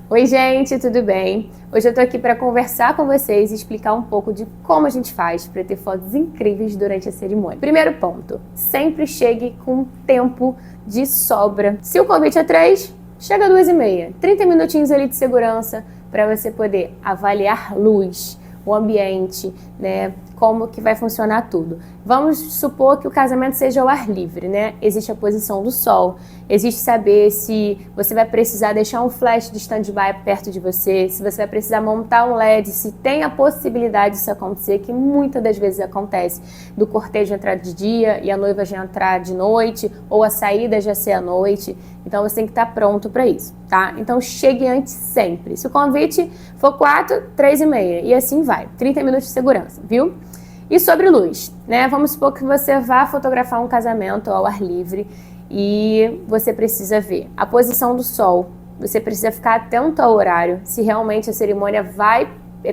Oi, gente, tudo bem? Hoje eu tô aqui para conversar com vocês e explicar um pouco de como a gente faz para ter fotos incríveis durante a cerimônia. Primeiro ponto, sempre chegue com tempo de sobra. Se o convite é 3, chega a 2h30. 30 minutinhos ali de segurança para você poder avaliar luz, o ambiente, né? Como que vai funcionar tudo. Vamos supor que o casamento seja ao ar livre, né? Existe a posição do sol, existe saber se você vai precisar deixar um flash de stand-by perto de você, se você vai precisar montar um LED, se tem a possibilidade disso acontecer, que muitas das vezes acontece, do cortejo entrar de dia e a noiva já entrar de noite, ou a saída já ser à noite. Então você tem que estar pronto para isso, tá? Então chegue antes sempre. Se o convite for 4, 3h30 e assim vai. 30 minutos de segurança, viu? E sobre luz, né? Vamos supor que você vá fotografar um casamento ao ar livre e você precisa ver a posição do sol. Você precisa ficar atento ao horário, se realmente a cerimônia vai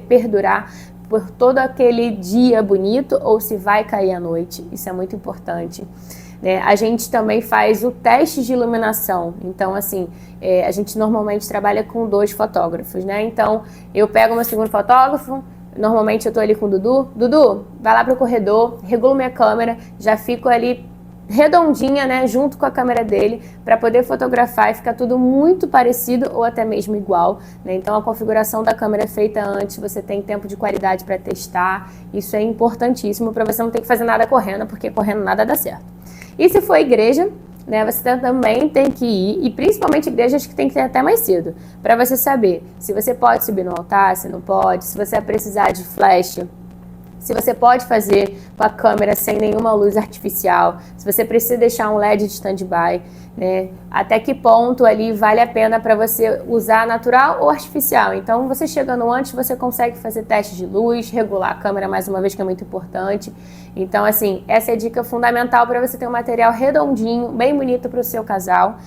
perdurar por todo aquele dia bonito ou se vai cair à noite. Isso é muito importante. A gente também faz o teste de iluminação, então assim, a gente normalmente trabalha com 2 fotógrafos, né? Então eu pego meu segundo fotógrafo, normalmente eu tô ali com o Dudu, vai lá pro corredor, regulo minha câmera, já fico ali redondinha, né, junto com a câmera dele, para poder fotografar e ficar tudo muito parecido ou até mesmo igual, né? Então a configuração da câmera é feita antes, você tem tempo de qualidade para testar, isso é importantíssimo para você não ter que fazer nada correndo, porque correndo nada dá certo. E se for igreja, né, você também tem que ir, e principalmente igrejas que tem que ir até mais cedo, para você saber se você pode subir no altar, se não pode, se você vai precisar de flash, se você pode fazer com a câmera sem nenhuma luz artificial, se você precisa deixar um LED de stand-by, né? Até que ponto ali vale a pena para você usar natural ou artificial. Então, você chegando antes, você consegue fazer teste de luz, regular a câmera mais uma vez, que é muito importante. Então, assim, essa é a dica fundamental para você ter um material redondinho, bem bonito para o seu casal.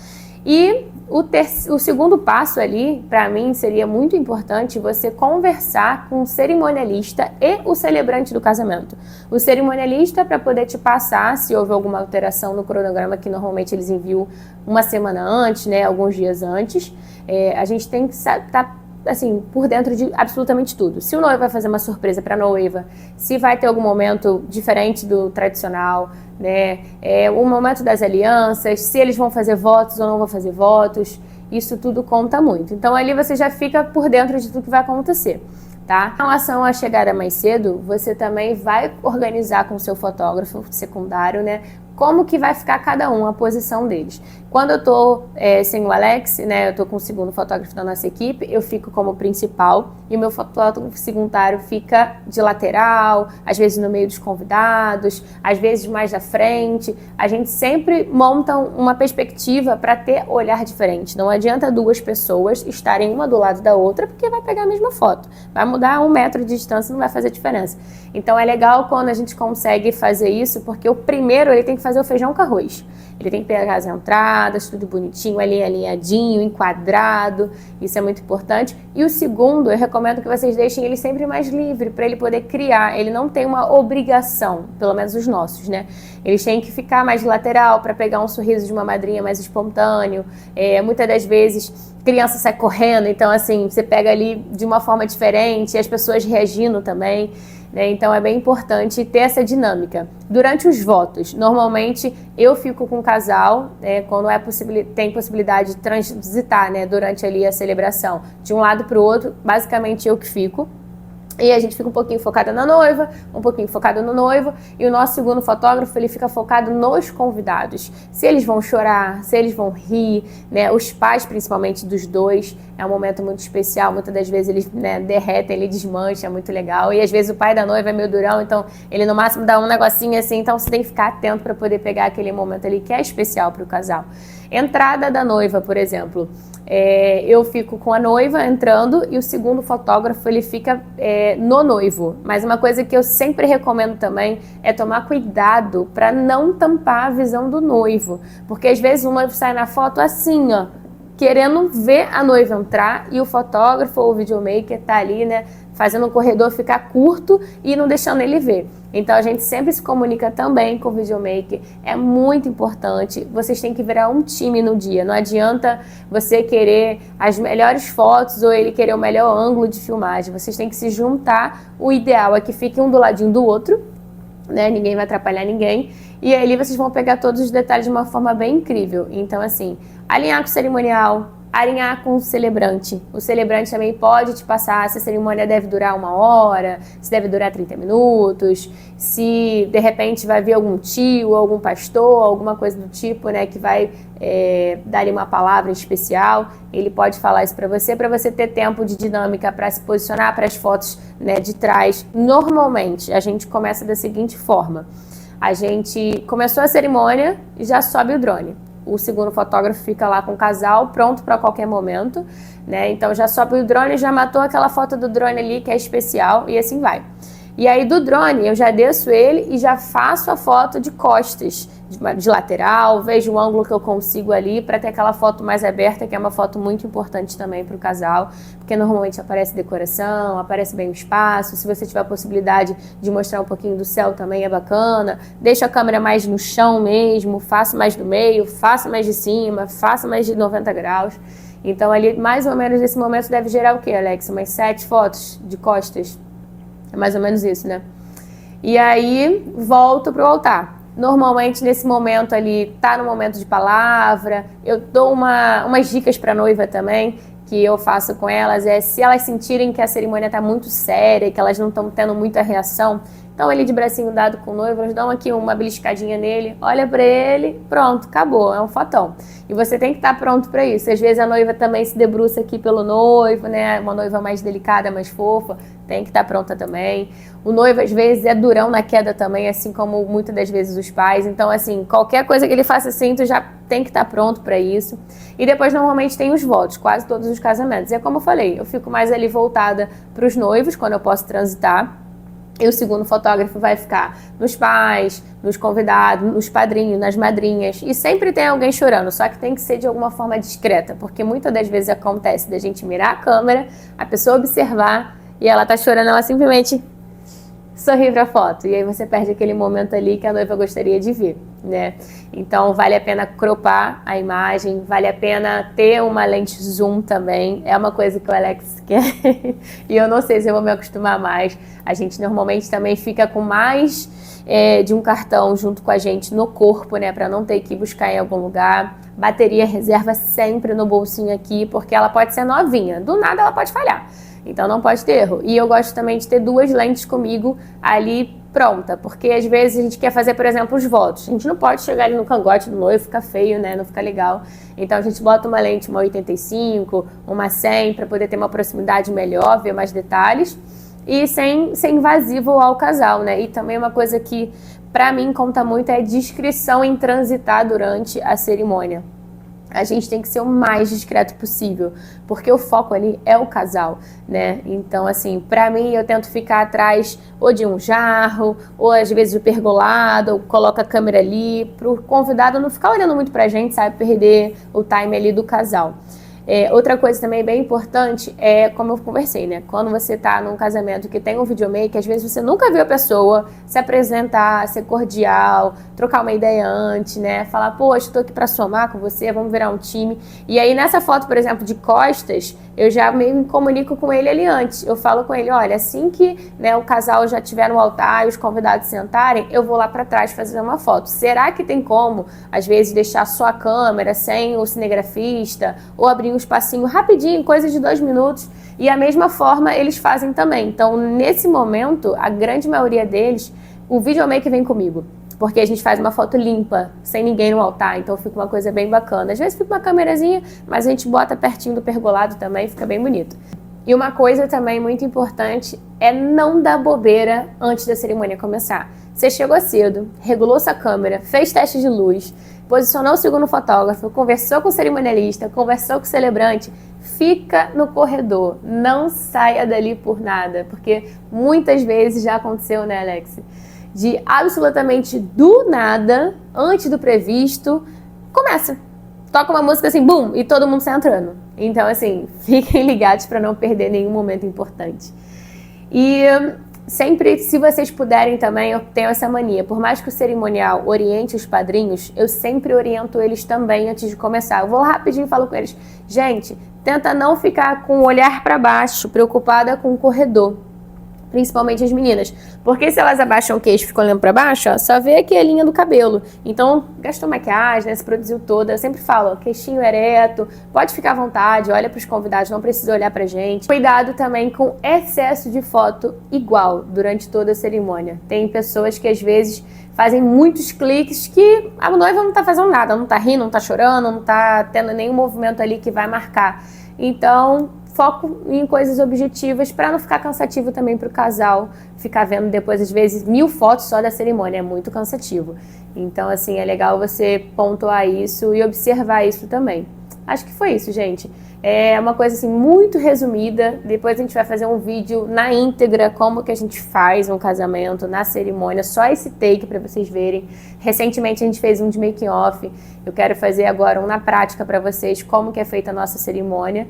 E o segundo passo ali, para mim, seria muito importante você conversar com o cerimonialista e o celebrante do casamento. O cerimonialista para poder te passar, se houve alguma alteração no cronograma, que normalmente eles enviam uma semana antes, né, alguns dias antes. A gente tem que estar assim, por dentro de absolutamente tudo. Se o noivo vai fazer uma surpresa para a noiva, se vai ter algum momento diferente do tradicional, né? O momento das alianças, se eles vão fazer votos ou não vão fazer votos, isso tudo conta muito. Então ali você já fica por dentro de tudo que vai acontecer, tá? Em relação à chegada mais cedo, você também vai organizar com o seu fotógrafo secundário, né? Como que vai ficar cada um, a posição deles. Quando eu tô sem o Alex, né, eu tô com o segundo fotógrafo da nossa equipe, eu fico como principal e o meu fotógrafo secundário fica de lateral, às vezes no meio dos convidados, às vezes mais à frente. A gente sempre monta uma perspectiva para ter olhar diferente. Não adianta 2 pessoas estarem uma do lado da outra, porque vai pegar a mesma foto. Vai mudar 1 metro de distância, não vai fazer diferença. Então é legal quando a gente consegue fazer isso, porque o primeiro ele tem que fazer o feijão com arroz. Ele tem que pegar as entradas, tudo bonitinho, ali alinhadinho, enquadrado, isso é muito importante. E o segundo, eu recomendo que vocês deixem ele sempre mais livre, para ele poder criar. Ele não tem uma obrigação, pelo menos os nossos, né? Eles têm que ficar mais lateral para pegar um sorriso de uma madrinha mais espontâneo. Muitas das vezes, criança sai correndo, então assim, você pega ali de uma forma diferente, e as pessoas reagindo também. Então é bem importante ter essa dinâmica. Durante os votos, normalmente eu fico com o casal, quando tem possibilidade de transitar, né, durante ali a celebração, de um lado para o outro, basicamente eu que fico. E a gente fica um pouquinho focada na noiva, um pouquinho focado no noivo, e o nosso segundo fotógrafo, ele fica focado nos convidados. Se eles vão chorar, se eles vão rir, né? Os pais, principalmente dos 2, é um momento muito especial. Muitas das vezes eles, né, derretem, ele desmancha, é muito legal. E às vezes o pai da noiva é meio durão, então ele no máximo dá um negocinho assim, então você tem que ficar atento para poder pegar aquele momento ali que é especial para o casal. Entrada da noiva, por exemplo. Eu fico com a noiva entrando e o segundo fotógrafo ele fica no noivo. Mas uma coisa que eu sempre recomendo também é tomar cuidado para não tampar a visão do noivo, porque às vezes o noivo sai na foto assim, ó, querendo ver a noiva entrar e o fotógrafo ou o videomaker tá ali, né, fazendo o corredor ficar curto e não deixando ele ver. Então a gente sempre se comunica também com o videomaker, é muito importante. Vocês têm que virar um time no dia, não adianta você querer as melhores fotos ou ele querer o melhor ângulo de filmagem. Vocês têm que se juntar, o ideal é que fiquem um do ladinho do outro, né? Ninguém vai atrapalhar ninguém. E aí vocês vão pegar todos os detalhes de uma forma bem incrível. Então assim, alinhar com o cerimonial, alinhar com o celebrante. O celebrante também pode te passar se a cerimônia deve durar 1 hora, se deve durar 30 minutos, se de repente vai vir algum tio, algum pastor, alguma coisa do tipo, né, que vai dar-lhe uma palavra especial. Ele pode falar isso para você ter tempo de dinâmica para se posicionar para as fotos, né, de trás. Normalmente, a gente começa da seguinte forma. A gente começou a cerimônia e já sobe o drone. O segundo fotógrafo fica lá com o casal, pronto para qualquer momento, né? Então já sobe o drone, já matou aquela foto do drone ali que é especial e assim vai. E aí do drone eu já desço ele e já faço a foto de costas, de lateral, vejo o ângulo que eu consigo ali para ter aquela foto mais aberta, que é uma foto muito importante também para o casal, porque normalmente aparece decoração, aparece bem o espaço. Se você tiver a possibilidade de mostrar um pouquinho do céu também é bacana. Deixa a câmera mais no chão mesmo, faça mais do meio, faça mais de cima, faça mais de 90 graus. Então ali mais ou menos nesse momento deve gerar o quê, Alex? Umas 7 fotos de costas. É mais ou menos isso, né? E aí, volto pro altar. Normalmente, nesse momento ali, tá no momento de palavra. Eu dou umas dicas pra noiva também, que eu faço com elas. Se elas sentirem que a cerimônia tá muito séria, que elas não estão tendo muita reação, então ele de bracinho dado com o noivo, elas dão aqui uma beliscadinha nele, olha pra ele, pronto, acabou, é um fotão. E você tem que estar pronto pra isso. Às vezes a noiva também se debruça aqui pelo noivo, né? Uma noiva mais delicada, mais fofa, tem que estar pronta também. O noivo às vezes é durão na queda também, assim como muitas das vezes os pais. Então assim, qualquer coisa que ele faça assim, tu já tem que estar pronto pra isso. E depois normalmente tem os votos, quase todos os casamentos. E é como eu falei, eu fico mais ali voltada pros noivos, quando eu posso transitar. E o segundo fotógrafo vai ficar nos pais, nos convidados, nos padrinhos, nas madrinhas. E sempre tem alguém chorando, só que tem que ser de alguma forma discreta, porque muitas das vezes acontece da gente mirar a câmera, a pessoa observar e ela tá chorando, ela simplesmente sorri pra foto. E aí você perde aquele momento ali que a noiva gostaria de ver, né? Então vale a pena cropar a imagem, vale a pena ter uma lente zoom também. É uma coisa que o Alex quer e eu não sei se eu vou me acostumar mais. A gente normalmente também fica com mais de um cartão junto com a gente no corpo, né? Pra não ter que buscar em algum lugar. Bateria reserva sempre no bolsinho aqui, porque ela pode ser novinha. Do nada ela pode falhar. Então não pode ter erro. E eu gosto também de ter 2 lentes comigo ali pronta, porque às vezes a gente quer fazer, por exemplo, os votos. A gente não pode chegar ali no cangote do noivo, fica feio, né? Não fica legal. Então a gente bota uma lente, uma 85, uma 100, para poder ter uma proximidade melhor, ver mais detalhes. E sem ser invasivo ao casal, né? E também uma coisa que pra mim conta muito é a discrição em transitar durante a cerimônia. A gente tem que ser o mais discreto possível, porque o foco ali é o casal, né? Então, assim, pra mim, eu tento ficar atrás ou de um jarro, ou às vezes do pergolado, ou coloco a câmera ali, pro convidado não ficar olhando muito pra gente, sabe? Perder o time ali do casal. Outra coisa também bem importante é, como eu conversei, né? Quando você tá num casamento que tem um videomaker, às vezes você nunca viu a pessoa se apresentar, ser cordial, trocar uma ideia antes, né? Falar, poxa, tô aqui pra somar com você, vamos virar um time. E aí nessa foto, por exemplo, de costas, eu já me comunico com ele ali antes. Eu falo com ele, olha, assim que, né, o casal já estiver no altar e os convidados sentarem, eu vou lá pra trás fazer uma foto. Será que tem como, às vezes, deixar só a câmera sem o cinegrafista ou abrir um espacinho rapidinho, coisa de 2 minutos? E a mesma forma eles fazem também. Então, nesse momento, a grande maioria deles, o videomaker vem comigo. Porque a gente faz uma foto limpa, sem ninguém no altar, então fica uma coisa bem bacana. Às vezes fica uma câmerazinha, mas a gente bota pertinho do pergolado também, fica bem bonito. E uma coisa também muito importante é não dar bobeira antes da cerimônia começar. Você chegou cedo, regulou sua câmera, fez teste de luz, posicionou o segundo fotógrafo, conversou com o cerimonialista, conversou com o celebrante, fica no corredor, não saia dali por nada, porque muitas vezes já aconteceu, né, Alex? De absolutamente do nada, antes do previsto, começa. toca uma música assim, bum, e todo mundo sai entrando. Então, assim, fiquem ligados para não perder nenhum momento importante. E sempre, se vocês puderem também, eu tenho essa mania. Por mais que o cerimonial oriente os padrinhos, eu sempre oriento eles também antes de começar. Eu vou lá rapidinho e falo com eles. Gente, tenta não ficar com o olhar para baixo, preocupada com o corredor. Principalmente as meninas. Porque se elas abaixam o queixo e ficam olhando pra baixo, ó, só vê aqui a linha do cabelo. Então, gastou maquiagem, né, se produziu toda. Eu sempre falo, ó, queixinho ereto, pode ficar à vontade, olha pros convidados, não precisa olhar pra gente. Cuidado também com excesso de foto igual durante toda a cerimônia. Tem pessoas que às vezes fazem muitos cliques que a noiva não tá fazendo nada, não tá rindo, não tá chorando, não tá tendo nenhum movimento ali que vai marcar. Então, foco em coisas objetivas para não ficar cansativo também para o casal ficar vendo depois, às vezes, 1000 fotos só da cerimônia, é muito cansativo. Então, assim, é legal você pontuar isso e observar isso também. Acho que foi isso, gente. É uma coisa, assim, muito resumida. Depois a gente vai fazer um vídeo na íntegra, como que a gente faz um casamento na cerimônia, só esse take para vocês verem. Recentemente a gente fez um de making off. Eu quero fazer agora um na prática para vocês, como que é feita a nossa cerimônia.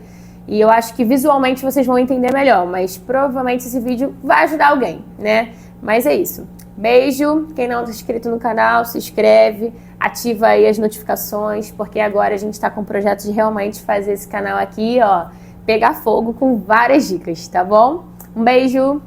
E eu acho que visualmente vocês vão entender melhor, mas provavelmente esse vídeo vai ajudar alguém, né? Mas é isso. Beijo. Quem não está inscrito no canal, se inscreve, ativa aí as notificações, porque agora a gente está com o projeto de realmente fazer esse canal aqui, ó, pegar fogo com várias dicas, tá bom? Um beijo!